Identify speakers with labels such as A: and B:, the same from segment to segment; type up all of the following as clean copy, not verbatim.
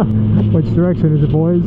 A: Which direction is it, boys?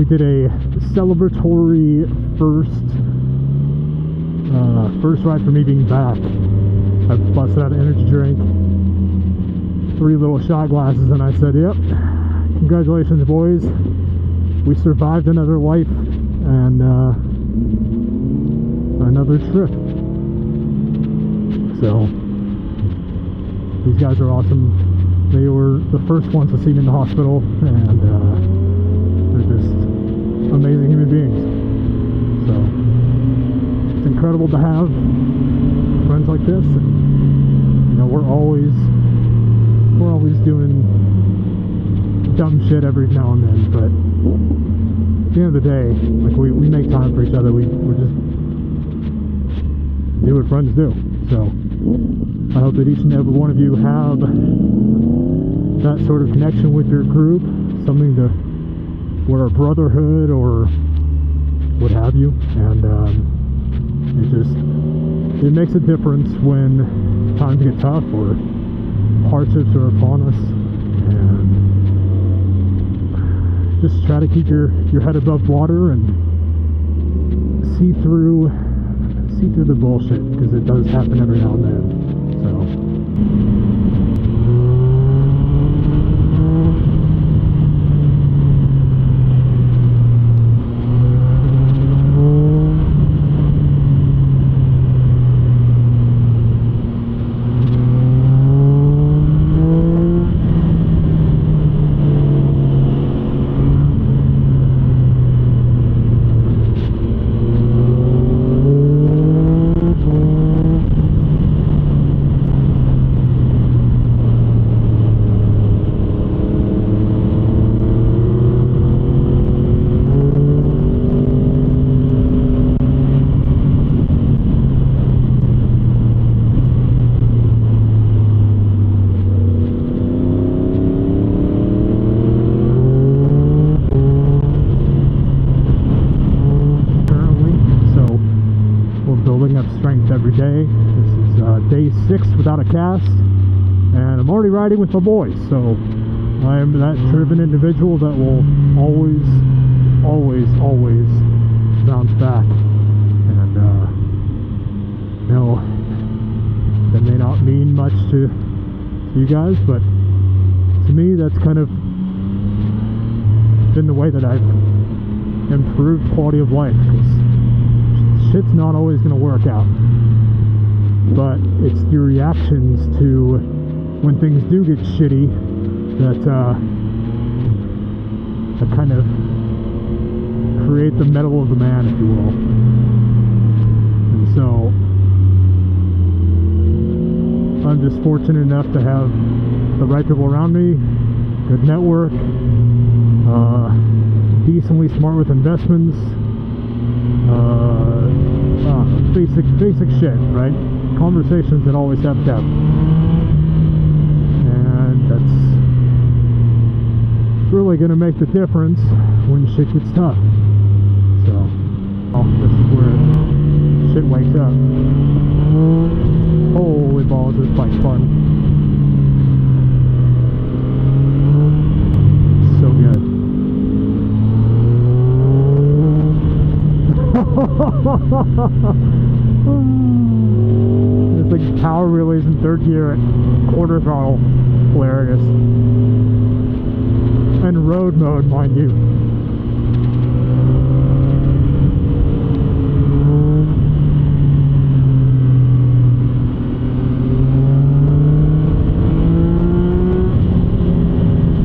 A: did a celebratory first ride for me being back. I busted out an energy drink, 3 little shot glasses, and I said, yep, congratulations boys, we survived another life and another trip. So these guys are awesome. They were the first ones to see me in the hospital, and they're just amazing human beings. So it's incredible to have friends like this, and you know, we're always doing dumb shit every now and then, but at the end of the day, like we make time for each other. We're just do what friends do. So I hope that each and every one of you have that sort of connection with your group, something to wear a brotherhood or what have you, and it makes a difference when times get tough or hardships are upon us, and just try to keep your head above water and see through the bullshit, because it does happen every now and then. So strength every day. This is day 6 without a cast, and I'm already riding with my boys, so I am that driven individual that will always bounce back. And you know, that may not mean much to you guys, but to me that's kind of been the way that I've improved quality of life, because shit's not always going to work out, but it's your reactions to when things do get shitty that kind of create the mettle of the man, if you will. And so I'm just fortunate enough to have the right people around me, good network, decently smart with investments, basic shit, right? Conversations that always have depth, and that's really going to make the difference when shit gets tough. So, this is where shit wakes up. Holy balls, this bike's fun. So good. It's like power relays in 3rd gear at quarter throttle. Hilarious. And road mode, mind you.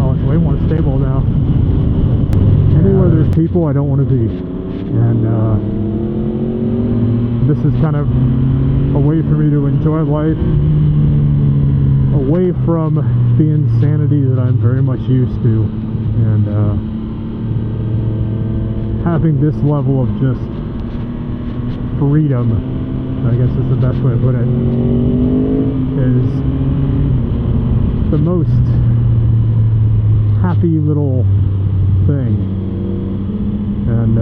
A: Oh, it's way more stable now. Anywhere there's people, I don't want to be. And this is kind of a way for me to enjoy life away from the insanity that I'm very much used to, and having this level of just freedom, I guess is the best way to put it, is the most happy little thing. And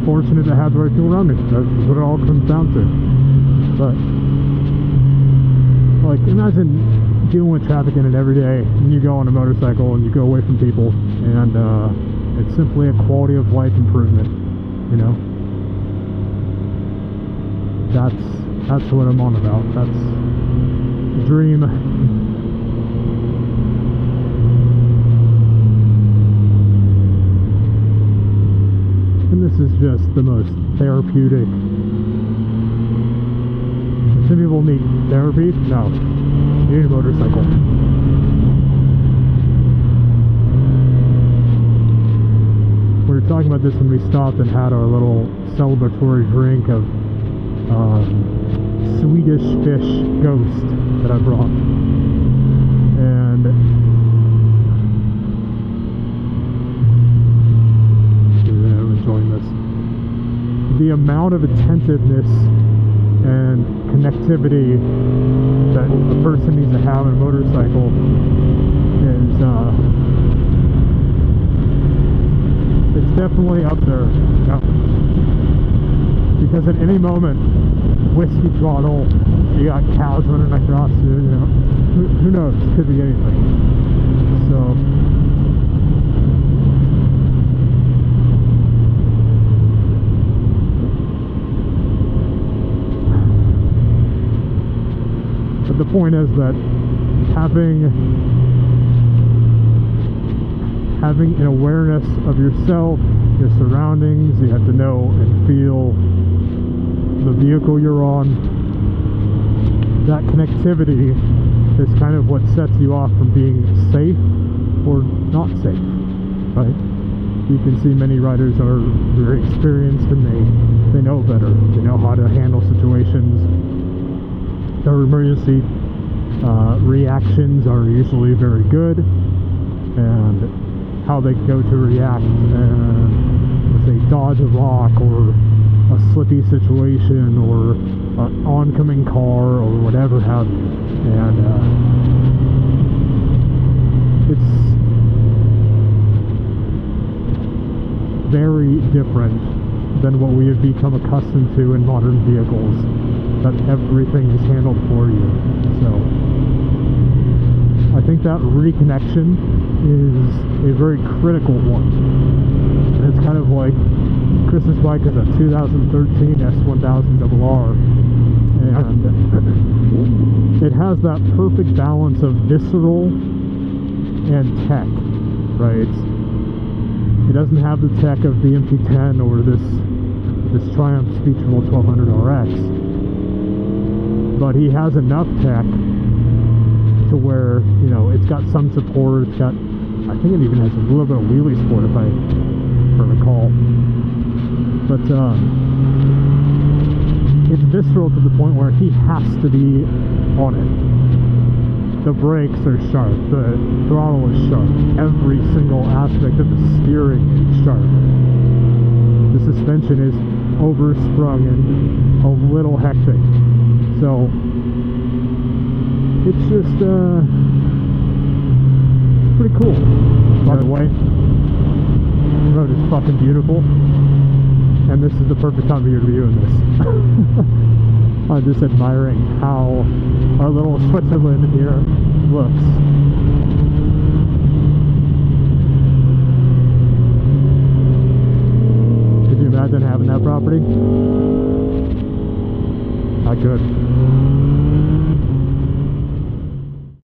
A: fortunate to have the right people around me. That's what it all comes down to. But like, imagine dealing with traffic in it every day, and you go on a motorcycle and you go away from people, and it's simply a quality of life improvement, you know. That's what I'm on about. That's the dream. And this is just the most therapeutic. Some people need therapy. No, you need a motorcycle. We were talking about this when we stopped and had our little celebratory drink of Swedish fish ghost that I brought, and I'm enjoying this. The amount of attentiveness and connectivity that a person needs to have in a motorcycle is it's definitely up there, you know? Because at any moment, whiskey throttle, you got cows running across you, you know, who knows, could be anything. So but the point is that having an awareness of yourself, your surroundings, you have to know and feel the vehicle you're on. That connectivity is kind of what sets you off from being safe or not safe, right? You can see many riders are very experienced and they know better. They know how to handle situations. Their emergency reactions are usually very good, and how they go to react and, let's say, dodge a rock or a slippy situation or an oncoming car or whatever have you. And it's very different than what we have become accustomed to in modern vehicles, that everything is handled for you. So I think that reconnection is a very critical one. And it's kind of like Chris's bike is a 2013 S1000RR, and it has that perfect balance of visceral and tech, right? It doesn't have the tech of the MT10 or this Triumph Speedtribble 1200 RX, but he has enough tech to where, you know, it's got some support. It's got, I think it even has a little bit of wheelie support, if I recall. But it's visceral to the point where he has to be on it. The brakes are sharp, the throttle is sharp, every single aspect of the steering is sharp. The suspension is oversprung and a little hectic. So it's just pretty cool. By the way, the road is fucking beautiful, and this is the perfect time of year to be doing this. I'm just admiring how our little Switzerland here looks. Could you imagine having that property? I could.